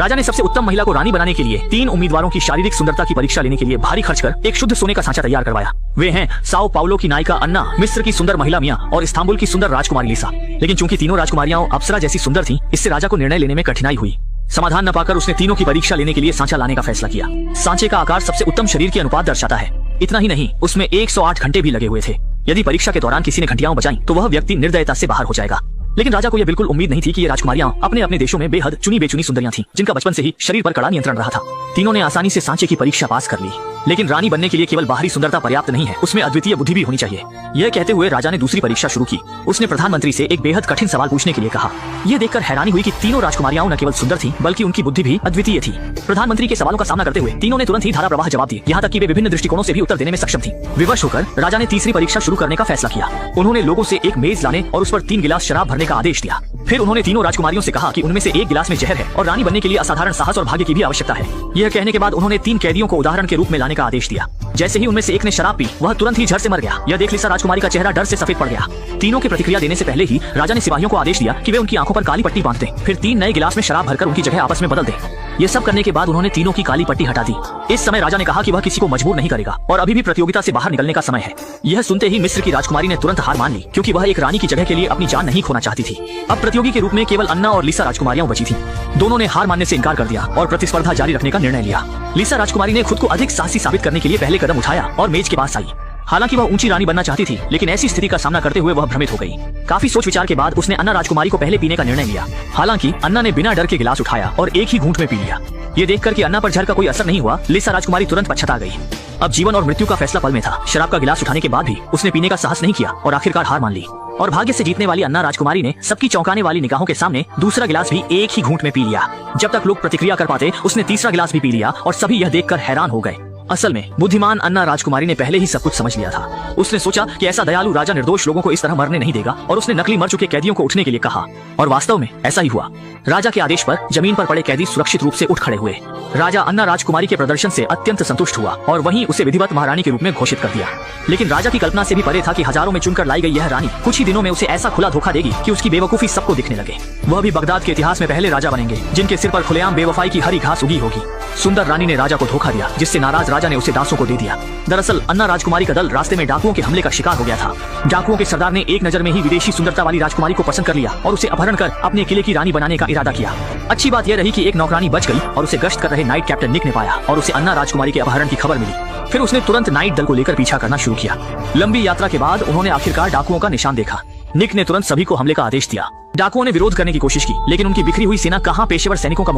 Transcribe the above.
राजा ने सबसे उत्तम महिला को रानी बनाने के लिए 3 उम्मीदवारों की शारीरिक सुंदरता की परीक्षा लेने के लिए भारी खर्च कर एक शुद्ध सोने का सांचा तैयार करवाया। वे हैं साओ पाउलो की नायिका अन्ना, मिस्र की सुंदर महिला मिया और इस्तांबुल की सुंदर राजकुमारी लिसा। लेकिन चूंकि तीनों राजकुमारियां अप्सरा जैसी सुंदर थीं, इससे राजा को निर्णय लेने में कठिनाई हुई। समाधान न पाकर उसने तीनों की परीक्षा लेने के लिए सांचा लाने का फैसला किया। सांचे का आकार सबसे उत्तम शरीर के अनुपात दर्शाता है। इतना ही नहीं, उसमें 108 घंटे भी लगे हुए थे। यदि परीक्षा के दौरान किसी ने घंटियां बजाई तो वह व्यक्ति निर्दयता से बाहर हो जाएगा। लेकिन राजा को यह बिल्कुल उम्मीद नहीं थी कि ये राजकुमारियां अपने अपने देशों में बेहद चुनी बेचुनी सुंदरियां थीं, जिनका बचपन से ही शरीर पर कड़ा नियंत्रण रहा था। तीनों ने आसानी से सांचे की परीक्षा पास कर ली। लेकिन रानी बनने के लिए केवल बाहरी सुंदरता पर्याप्त नहीं है, उसमें अद्वितीय बुद्धि भी होनी चाहिए। यह कहते हुए राजा ने दूसरी परीक्षा शुरू की। उसने प्रधानमंत्री से एक बेहद कठिन सवाल पूछने के लिए कहा। यह देखकर हैरानी हुई कि तीनों राजकुमारियां न केवल सुंदर थीं, बल्कि उनकी बुद्धि भी अद्वितीय थी। प्रधानमंत्री के सवालों का सामना करते हुए तीनों ने तुरंत ही धारा प्रवाह जवाब दिए, यहाँ तक कि वे विभिन्न दृष्टिकोणों से भी उत्तर देने में सक्षम थीं। विवश होकर राजा ने तीसरी परीक्षा शुरू करने का फैसला किया। उन्होंने लोगों से एक मेज लाने और उस पर 3 गिलास शराब भरने का आदेश दिया। फिर उन्होंने तीनों राजकुमारियों से कहा कि उनमें से एक गिलास में जहर है और रानी बनने के लिए असाधारण साहस और भाग्य की भी आवश्यकता है। यह कहने के बाद उन्होंने 3 कैदियों को उदाहरण के रूप में लाने का आदेश दिया। जैसे ही उनमें से एक ने शराब पी, वह तुरंत ही झट से मर गया। यह देख लिसा राजकुमारी का चेहरा डर से सफेद पड़ गया। तीनों की प्रतिक्रिया देने से पहले ही राजा ने सिपाहियों को आदेश दिया कि वे उनकी आंखों पर काली पट्टी बांध दें। फिर 3 नए गिलास में शराब भरकर उनकी जगह आपस में बदल दें। ये सब करने के बाद उन्होंने तीनों की काली पट्टी हटा दी। इस समय राजा ने कहा कि वह किसी को मजबूर नहीं करेगा और अभी भी प्रतियोगिता से बाहर निकलने का समय है। यह सुनते ही मिस्र की राजकुमारी ने तुरंत हार मान ली, क्योंकि वह एक रानी की जगह के लिए अपनी जान नहीं खोना चाहती थी। अब प्रतियोगी के रूप में केवल अन्ना और लिसा राजकुमारियां बची थीं। दोनों ने हार मानने से इनकार कर दिया और प्रतिस्पर्धा जारी रखने का निर्णय लिया। लिसा राजकुमारी ने खुद को अधिक साहसी साबित करने के लिए पहले कदम उठाया और मेज के पास आई। हालांकि वह ऊंची रानी बनना चाहती थी, लेकिन ऐसी स्थिति का सामना करते हुए वह भ्रमित हो गई। काफी सोच विचार के बाद उसने अन्ना राजकुमारी को पहले पीने का निर्णय लिया। हालांकि अन्ना ने बिना डर के गिलास उठाया और एक ही घूंट में पी लिया। ये देखकर कि अन्ना पर जहर का कोई असर नहीं हुआ, लिसा राजकुमारी तुरंत पछता गई। अब जीवन और मृत्यु का फैसला पल में था। शराब का गिलास उठाने के बाद भी उसने पीने का साहस नहीं किया और आखिरकार हार मान ली। और भाग्य से जीतने वाली अन्ना राजकुमारी ने सबकी चौंकाने वाली निगाहों के सामने दूसरा गिलास भी एक ही घूंट में पी लिया। जब तक लोग प्रतिक्रिया कर पाते, उसने तीसरा गिलास भी पी लिया और सभी यह देखकर हैरान हो गए। असल में बुद्धिमान अन्ना राजकुमारी ने पहले ही सब कुछ समझ लिया था। उसने सोचा कि ऐसा दयालु राजा निर्दोष लोगों को इस तरह मरने नहीं देगा और उसने नकली मर चुके कैदियों को उठने के लिए कहा। और वास्तव में ऐसा ही हुआ। राजा के आदेश पर जमीन पर पड़े कैदी सुरक्षित रूप से उठ खड़े हुए। राजा अन्ना राजकुमारी के प्रदर्शन से अत्यंत संतुष्ट हुआ और वहीं उसे विधिवत महारानी के रूप में घोषित कर दिया। लेकिन राजा की कल्पना से भी परे था कि हजारों में चुनकर लाई गई यह रानी कुछ ही दिनों में उसे ऐसा खुला धोखा देगी कि उसकी बेवकूफी सबको दिखने लगे। वह भी बगदाद के इतिहास में पहले राजा बनेंगे जिनके सिर पर खुलेआम बेवफाई की हरी घास उगी होगी। सुंदर रानी ने राजा को धोखा दिया, जिससे नाराज राजा ने उसे दासों को दे दिया। दरअसल अन्ना राजकुमारी का दल रास्ते में डाकुओं के हमले का शिकार हो गया था। डाकुओं के सरदार ने एक नजर में ही विदेशी सुंदरता वाली राजकुमारी को पसंद कर लिया और उसे अपहरण कर अपने किले की रानी बनाने का इरादा किया। अच्छी बात यह रही कि एक नौकरानी बच गई और उसे गश्त कर रहे नाइट कैप्टन निक ने पाया और उसे अन्ना राजकुमारी के अपहरण की खबर मिली। फिर उसने तुरंत नाइट दल को लेकर पीछा करना शुरू किया। लंबी यात्रा के बाद उन्होंने आखिरकार डाकुओं का निशान देखा। निक ने तुरंत सभी को हमले का आदेश दिया। डाकुओं ने विरोध करने की कोशिश की, लेकिन उनकी बिखरी हुई सेना कहां पेशेवर सैनिकों का